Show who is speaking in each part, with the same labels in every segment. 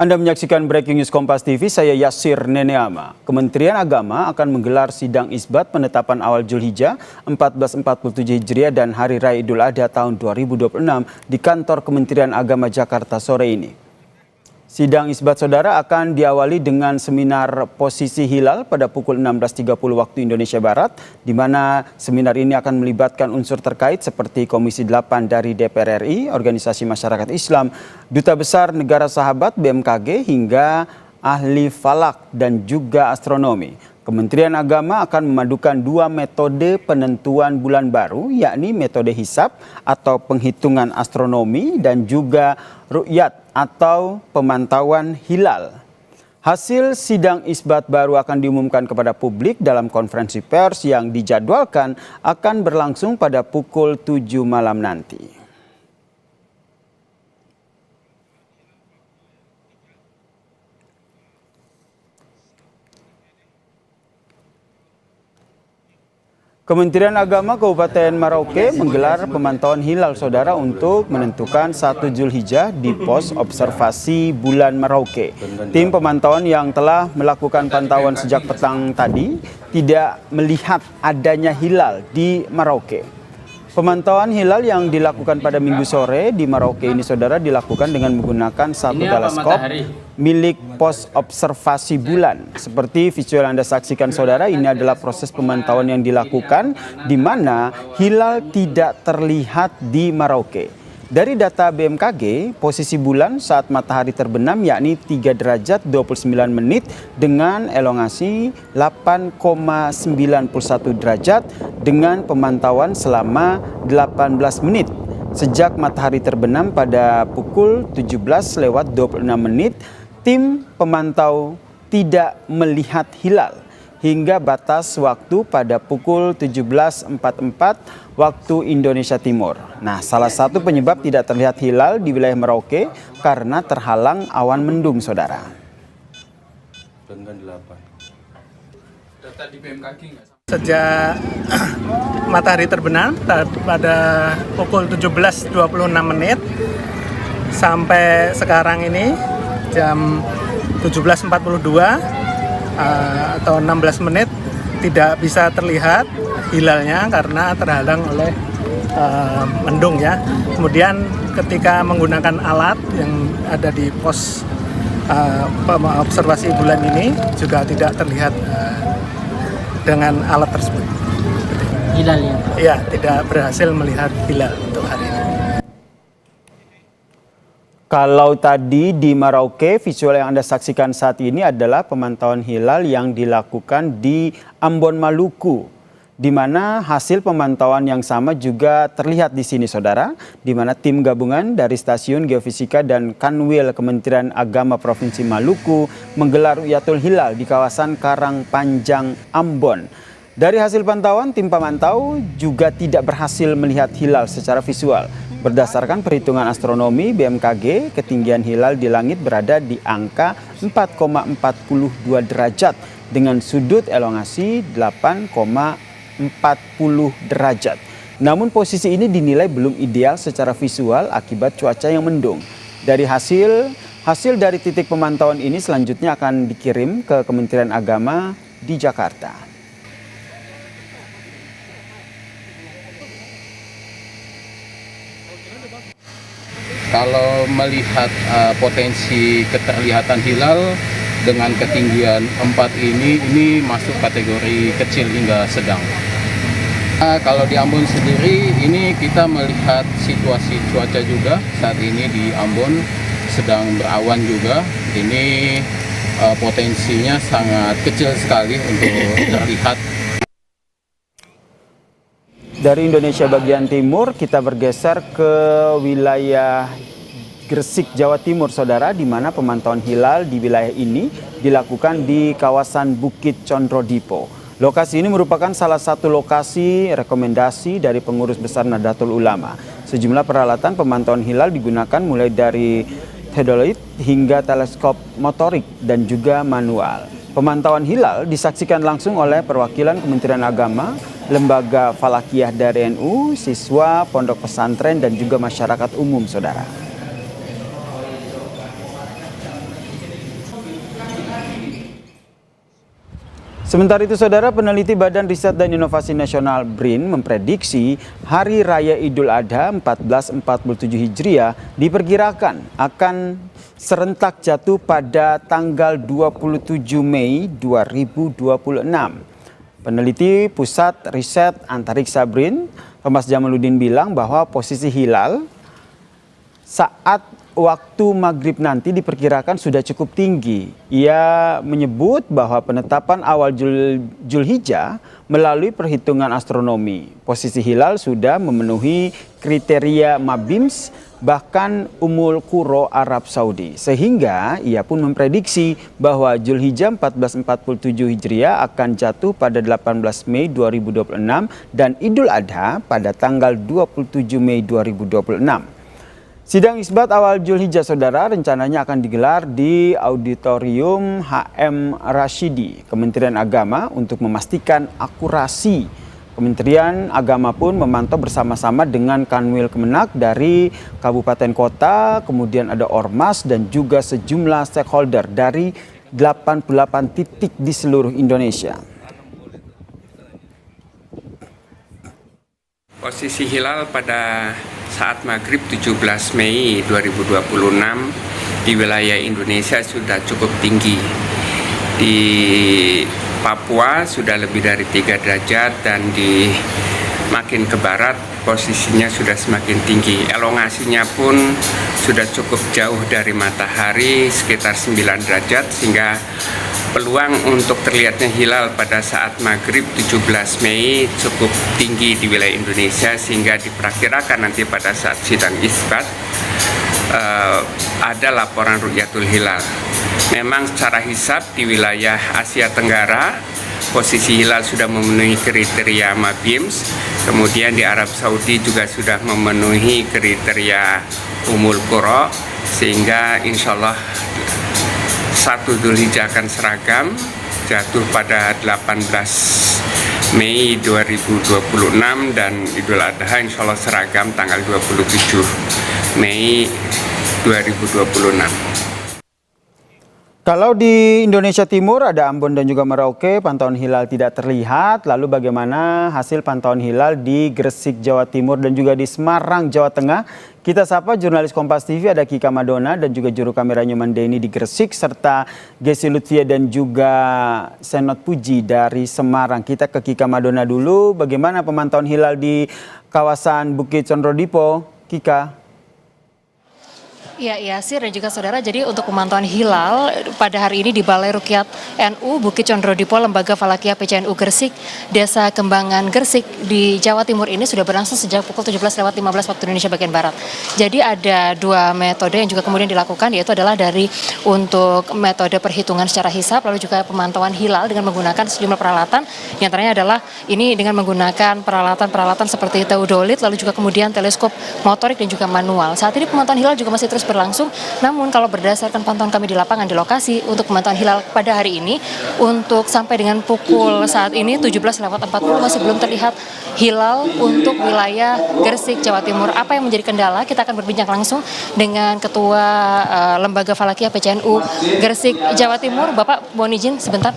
Speaker 1: Anda menyaksikan Breaking News Kompas TV, saya Yasir Neneama. Kementerian Agama akan menggelar sidang isbat penetapan awal Zulhijjah 1447 Hijriah dan Hari Raya Idul Adha tahun 2026 di kantor Kementerian Agama Jakarta sore ini. Sidang isbat saudara akan diawali dengan seminar posisi hilal pada pukul 16.30 waktu Indonesia Barat, di mana seminar ini akan melibatkan unsur terkait seperti Komisi 8 dari DPR RI, Organisasi Masyarakat Islam, Duta Besar Negara Sahabat BMKG, hingga ahli falak dan juga astronomi. Kementerian Agama akan memadukan dua metode penentuan bulan baru, yakni metode hisab atau penghitungan astronomi dan juga ru'yat atau pemantauan hilal. Hasil sidang isbat baru akan diumumkan kepada publik dalam konferensi pers yang dijadwalkan akan berlangsung pada pukul 7 malam nanti. Kementerian Agama Kabupaten Merauke menggelar pemantauan hilal saudara untuk menentukan 1 Zulhijjah di pos observasi bulan Merauke. Tim pemantauan yang telah melakukan pantauan sejak petang tadi tidak melihat adanya hilal di Merauke. Pemantauan hilal yang dilakukan pada Minggu sore di Merauke ini saudara dilakukan dengan menggunakan satu teleskop milik pos observasi bulan. Seperti visual yang Anda saksikan saudara, ini adalah proses pemantauan yang dilakukan di mana hilal tidak terlihat di Merauke. Dari data BMKG, posisi bulan saat matahari terbenam yakni 3 derajat 29 menit dengan elongasi 8,91 derajat dengan pemantauan selama 18 menit. Sejak matahari terbenam pada pukul 17:26 menit, tim pemantau tidak melihat hilal hingga batas waktu pada pukul 17.44 waktu Indonesia Timur. Nah, salah satu penyebab tidak terlihat hilal di wilayah Merauke karena terhalang awan mendung, saudara.
Speaker 2: Data di BMKG nggak?
Speaker 3: Sejak matahari terbenam pada pukul 17.26 menit sampai sekarang ini jam 17.42 atau 16 menit tidak bisa terlihat hilalnya karena terhalang oleh mendung ya. Kemudian ketika menggunakan alat yang ada di pos observasi bulan ini juga tidak terlihat dengan alat tersebut.
Speaker 4: Hilalnya?
Speaker 3: Iya, tidak berhasil melihat hilal untuk hari ini.
Speaker 1: Kalau tadi di Merauke, visual yang Anda saksikan saat ini adalah pemantauan hilal yang dilakukan di Ambon, Maluku, di mana hasil pemantauan yang sama juga terlihat di sini, saudara, di mana tim gabungan dari Stasiun Geofisika dan Kanwil Kementerian Agama Provinsi Maluku menggelar Ru'yatul Hilal di kawasan Karangpanjang, Ambon. Dari hasil pantauan, tim pemantau juga tidak berhasil melihat hilal secara visual. Berdasarkan perhitungan astronomi BMKG, ketinggian hilal di langit berada di angka 4,42 derajat dengan sudut elongasi 8,40 derajat. Namun posisi ini dinilai belum ideal secara visual akibat cuaca yang mendung. Dari hasil dari titik pemantauan ini selanjutnya akan dikirim ke Kementerian Agama di Jakarta.
Speaker 2: Kalau melihat potensi keterlihatan hilal dengan ketinggian 4 ini masuk kategori kecil hingga sedang. Kalau di Ambon sendiri ini kita melihat situasi cuaca juga saat ini di Ambon sedang berawan juga. Ini potensinya sangat kecil sekali untuk terlihat.
Speaker 1: Dari Indonesia bagian timur kita bergeser ke wilayah Gresik, Jawa Timur, saudara, di mana pemantauan hilal di wilayah ini dilakukan di kawasan Bukit Condro Dipo. Lokasi ini merupakan salah satu lokasi rekomendasi dari pengurus besar Nahdlatul Ulama. Sejumlah peralatan pemantauan hilal digunakan mulai dari theodolite hingga teleskop motorik dan juga manual. Pemantauan hilal disaksikan langsung oleh perwakilan Kementerian Agama, lembaga falakiyah dari NU, siswa, pondok pesantren, dan juga masyarakat umum, saudara. Sementara itu, Saudara, peneliti Badan Riset dan Inovasi Nasional BRIN memprediksi Hari Raya Idul Adha 1447 Hijriah diperkirakan akan serentak jatuh pada tanggal 27 Mei 2026. Peneliti Pusat Riset Antariksa BRIN, Thomas Jamaluddin, bilang bahwa posisi hilal saat waktu maghrib nanti diperkirakan sudah cukup tinggi. Ia menyebut bahwa penetapan awal Zulhijjah melalui perhitungan astronomi. Posisi hilal sudah memenuhi kriteria Mabims, bahkan Ummul Qura Arab Saudi. Sehingga ia pun memprediksi bahwa Zulhijjah 1447 Hijriah akan jatuh pada 18 Mei 2026 dan Idul Adha pada tanggal 27 Mei 2026. Sidang isbat awal Zulhijjah, Saudara, rencananya akan digelar di Auditorium HM Rashidi, Kementerian Agama, untuk memastikan akurasi. Kementerian Agama pun memantau bersama-sama dengan Kanwil Kemenak dari kabupaten kota, kemudian ada Ormas dan juga sejumlah stakeholder dari 88 titik di seluruh Indonesia.
Speaker 5: Posisi hilal pada saat maghrib 17 Mei 2026 di wilayah Indonesia sudah cukup tinggi. Di Papua sudah lebih dari 3 derajat dan di makin ke barat posisinya sudah semakin tinggi. Elongasinya pun sudah cukup jauh dari matahari, sekitar 9 derajat, sehingga peluang untuk terlihatnya hilal pada saat maghrib 17 Mei cukup tinggi di wilayah Indonesia, sehingga diperkirakan nanti pada saat sidang isbat ada laporan Ru'yatul Hilal. Memang secara hisab di wilayah Asia Tenggara posisi hilal sudah memenuhi kriteria Mabims, kemudian di Arab Saudi juga sudah memenuhi kriteria Ummul Qura, sehingga insya Allah 1 Zulhijjah akan seragam, jatuh pada 18 Mei 2026 dan Idul Adha insya Allah seragam tanggal 27 Mei 2026.
Speaker 1: Kalau di Indonesia Timur ada Ambon dan juga Merauke, pantauan hilal tidak terlihat. Lalu bagaimana hasil pantauan hilal di Gresik, Jawa Timur dan juga di Semarang, Jawa Tengah? Kita sapa jurnalis Kompas TV, ada Kika Madona dan juga juru kamera Nyoman Denny di Gresik, serta Gesi Lutfia dan juga Senot Puji dari Semarang. Kita ke Kika Madona dulu. Bagaimana pemantauan hilal di kawasan Bukit Condrodipo, Kika?
Speaker 6: Ya, Yasir dan juga saudara, jadi untuk pemantauan hilal pada hari ini di Balai Ruqyat NU Bukit Condrodipo, Lembaga Falakiyah PCNU Gresik, Desa Kembangan Gresik di Jawa Timur ini sudah berlangsung sejak pukul 17.15 waktu Indonesia bagian Barat. Jadi ada 2 metode yang juga kemudian dilakukan, yaitu adalah dari untuk metode perhitungan secara hisab, lalu juga pemantauan hilal dengan menggunakan sejumlah peralatan, yang antaranya adalah ini dengan menggunakan peralatan-peralatan seperti teodolit, lalu juga kemudian teleskop motorik dan juga manual. Saat ini pemantauan hilal juga masih terus berlangsung, namun kalau berdasarkan pantauan kami di lapangan di lokasi untuk pemantauan hilal pada hari ini, untuk sampai dengan pukul saat ini 17.40 masih belum terlihat hilal untuk wilayah Gresik, Jawa Timur. Apa yang menjadi kendala? Kita akan berbincang langsung dengan Ketua Lembaga Falakiyah PCNU Gresik, Jawa Timur, Bapak. Mohon izin sebentar.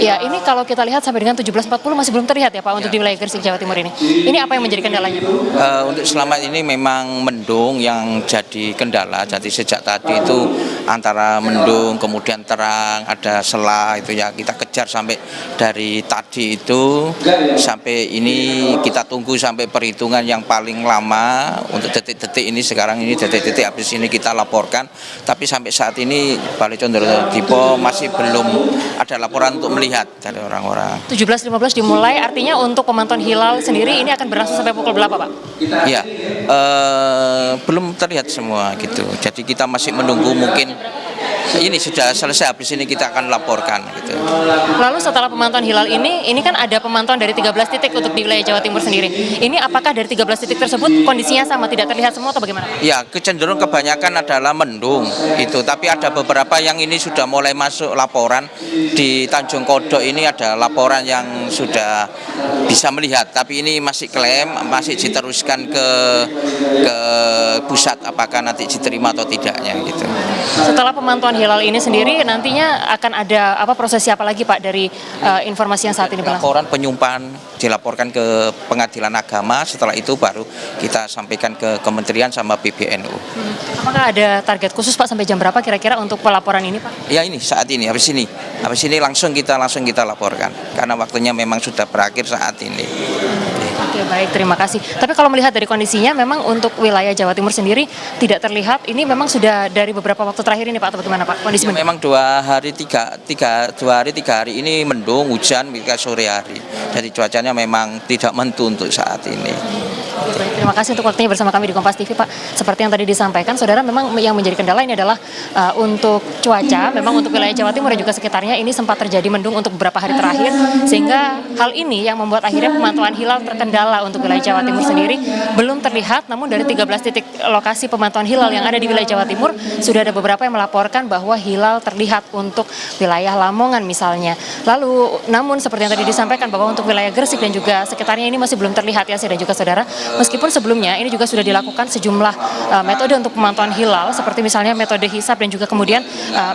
Speaker 6: Ya, ini kalau kita lihat sampai dengan 17.40 masih belum terlihat ya Pak untuk di wilayah Gresik, Jawa Timur ini. Ini apa yang menjadi kendalanya Pak?
Speaker 7: Untuk selama ini memang mendung yang jadi kendala. Jadi sejak tadi itu antara mendung kemudian terang, ada selah itu ya, kita kejar sampai dari tadi itu sampai ini, kita tunggu sampai perhitungan yang paling lama untuk detik-detik ini. Sekarang ini detik-detik habis ini kita laporkan, tapi sampai saat ini Balai Condrodipo masih belum ada laporan untuk melihat dari orang-orang.
Speaker 6: 17.15 dimulai, artinya untuk pemantauan hilal sendiri ini akan berlangsung sampai pukul berapa Pak?
Speaker 7: Iya, belum terlihat semua gitu. Jadi kita masih menunggu, mungkin ini sudah selesai, habis ini kita akan laporkan gitu.
Speaker 6: Lalu setelah pemantauan hilal ini kan ada pemantauan dari 13 titik untuk di wilayah Jawa Timur sendiri. Ini apakah dari 13 titik tersebut kondisinya sama, tidak terlihat semua atau bagaimana?
Speaker 7: Ya, kecenderungan kebanyakan adalah mendung itu, tapi ada beberapa yang ini sudah mulai masuk laporan. Di Tanjung Kodok ini ada laporan yang sudah bisa melihat, tapi ini masih klaim, masih diteruskan ke pusat apakah nanti diterima atau tidaknya gitu.
Speaker 6: Setelah pemantauan hilal ini sendiri nantinya akan ada prosesi apa lagi Pak dari informasi yang saat ini berlangsung?
Speaker 7: Laporan penyumpahan dilaporkan ke Pengadilan Agama, setelah itu baru kita sampaikan ke Kementerian sama PBNU.
Speaker 6: Apakah ada target khusus Pak sampai jam berapa kira-kira untuk pelaporan ini Pak?
Speaker 7: Ya ini saat ini, habis ini langsung kita laporkan karena waktunya memang sudah berakhir saat ini.
Speaker 6: Oke, baik, terima kasih. Tapi kalau melihat dari kondisinya memang untuk wilayah Jawa Timur sendiri tidak terlihat, ini memang sudah dari beberapa waktu terakhir ini Pak, atau bagaimana Pak kondisi?
Speaker 7: Ya, memang 2 hari 3 hari ini mendung, hujan hingga sore hari. Jadi cuacanya memang tidak menentu untuk saat ini.
Speaker 6: Baik, terima kasih untuk waktunya bersama kami di Kompas TV Pak. Seperti yang tadi disampaikan, saudara, memang yang menjadi kendala ini adalah untuk cuaca. Memang untuk wilayah Jawa Timur dan juga sekitarnya ini sempat terjadi mendung untuk beberapa hari terakhir, sehingga hal ini yang membuat akhirnya pemantauan hilal terkendala untuk wilayah Jawa Timur sendiri belum terlihat. Namun dari 13 titik lokasi pemantauan hilal yang ada di wilayah Jawa Timur, sudah ada beberapa yang melaporkan bahwa hilal terlihat untuk wilayah Lamongan misalnya. Lalu namun seperti yang tadi disampaikan bahwa untuk wilayah Gresik dan juga sekitarnya ini masih belum terlihat ya, dan juga saudara. Meskipun sebelumnya ini juga sudah dilakukan sejumlah metode untuk pemantauan hilal, seperti misalnya metode hisap dan juga kemudian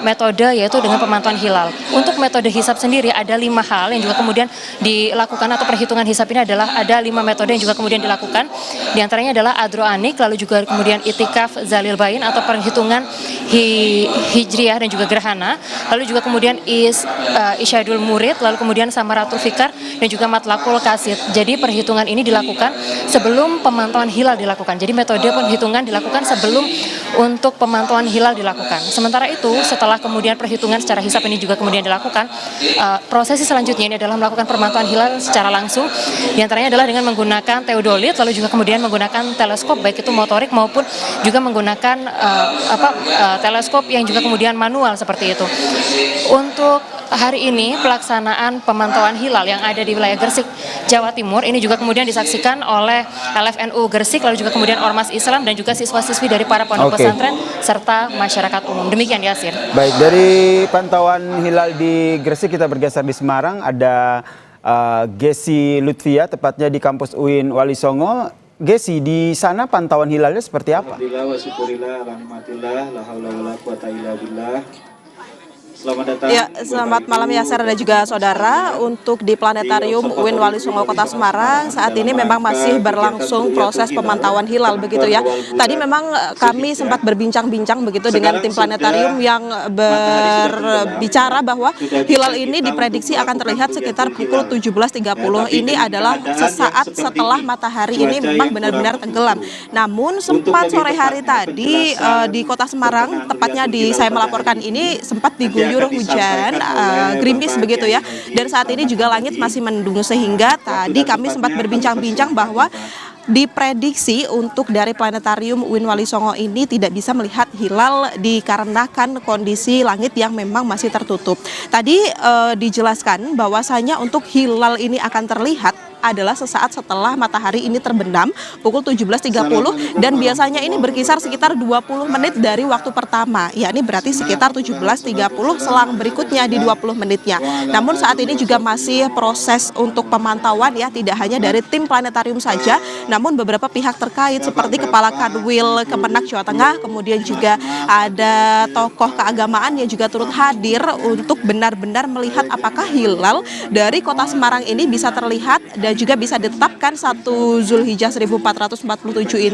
Speaker 6: metode yaitu dengan pemantauan hilal. Untuk metode hisap sendiri ada 5 hal yang juga kemudian dilakukan, atau perhitungan hisap ini adalah ada 5 metode yang juga kemudian dilakukan. Di antaranya adalah adroanik, lalu juga kemudian itikaf zalil bain atau perhitungan hijriyah dan juga gerhana, lalu juga kemudian isyadul murid, lalu kemudian samaratul fikar dan juga matlakul kasid. Jadi perhitungan ini dilakukan sebelum pemantauan hilal dilakukan. Jadi metode perhitungan dilakukan sebelum untuk pemantauan hilal dilakukan. Sementara itu setelah kemudian perhitungan secara hisap ini juga kemudian dilakukan, prosesi selanjutnya ini adalah melakukan pemantauan hilal secara langsung. Di antaranya adalah dengan menggunakan teodolit, lalu juga kemudian menggunakan teleskop baik itu motorik maupun juga menggunakan teleskop yang juga kemudian manual seperti itu. Untuk hari ini pelaksanaan pemantauan hilal yang ada di wilayah Gresik, Jawa Timur ini juga kemudian disaksikan oleh LFNU Gresik, lalu juga kemudian Ormas Islam dan juga siswa-siswi dari para pondok pesantren serta masyarakat umum. Demikian Yasir.
Speaker 1: Baik, dari pantauan hilal di Gresik kita bergeser di Semarang, ada Gesi Lutfia, tepatnya di kampus UIN Wali Songo. Gesi, di sana pantauan hilalnya seperti apa?
Speaker 8: Alhamdulillah wa syukurillah, alhamdulillah, la haula wala quwata illa billah. Selamat datang.
Speaker 9: Ya, selamat malam Yasir dan juga saudara. Untuk di Planetarium UIN Wali Songo Kota Semarang saat ini memang masih berlangsung proses pemantauan hilal begitu ya. Tadi memang kami sempat berbincang-bincang begitu dengan tim Planetarium yang berbicara bahwa hilal ini diprediksi akan terlihat sekitar pukul 17.30. Ini adalah sesaat setelah matahari ini memang benar-benar tenggelam. Namun sempat sore hari tadi di Kota Semarang, tepatnya di saya melaporkan ini, sempat diguyur hujan gerimis begitu ya, dan saat ini juga langit masih mendung, sehingga tadi kami sempat berbincang-bincang bahwa diprediksi untuk dari Planetarium UIN Wali Songo ini tidak bisa melihat hilal dikarenakan kondisi langit yang memang masih tertutup. Tadi dijelaskan bahwasanya untuk hilal ini akan terlihat adalah sesaat setelah matahari ini terbenam pukul 17.30, dan biasanya ini berkisar sekitar 20 menit dari waktu pertama, yakni berarti sekitar 17.30 selang berikutnya di 20 menitnya. Namun saat ini juga masih proses untuk pemantauan ya, tidak hanya dari tim Planetarium saja, namun beberapa pihak terkait seperti Kepala Kanwil Kemenak Jawa Tengah, kemudian juga ada tokoh keagamaan yang juga turut hadir untuk benar-benar melihat apakah hilal dari Kota Semarang ini bisa terlihat dan juga bisa ditetapkan 1 Zulhijjah 1447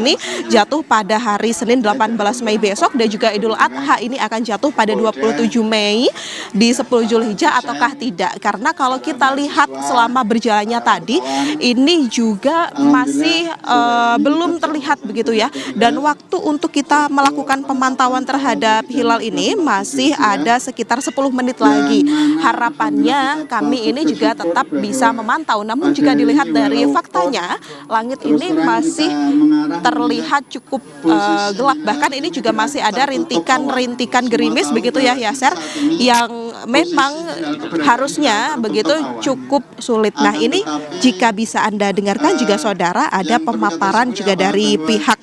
Speaker 9: ini jatuh pada hari Senin 18 Mei besok, dan juga Idul Adha ini akan jatuh pada 27 Mei di 10 Zulhijjah ataukah tidak. Karena kalau kita lihat selama berjalannya tadi ini juga masih belum terlihat begitu ya, dan waktu untuk kita melakukan pemantauan terhadap hilal ini masih ada sekitar 10 menit lagi. Harapannya kami ini juga tetap bisa memantau, namun jika dilihat dari faktanya langit ini masih terlihat cukup gelap, bahkan ini juga masih ada rintikan-rintikan gerimis begitu ya Yasir, yang memang harusnya begitu cukup sulit. Nah, ini jika bisa Anda dengarkan juga saudara, ada pemaparan juga dari pihak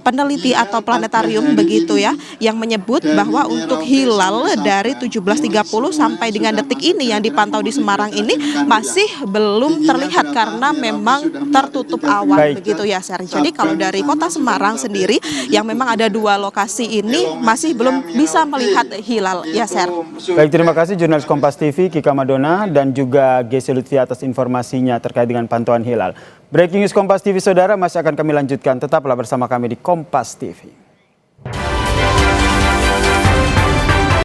Speaker 9: peneliti atau planetarium begitu ya, yang menyebut bahwa untuk hilal dari 17.30 sampai dengan detik ini yang dipantau di Semarang ini masih belum terlihat karena memang tertutup awan. Begitu ya, Ser. Jadi kalau dari kota Semarang sendiri yang memang ada 2 lokasi ini masih belum bisa melihat hilal ya, Ser.
Speaker 1: Baik, terima kasih jurnalis Kompas TV Kika Madona dan juga Gesy Lutfi atas informasinya terkait dengan pantauan hilal. Breaking News Kompas TV saudara masih akan kami lanjutkan, tetaplah bersama kami di Kompas TV.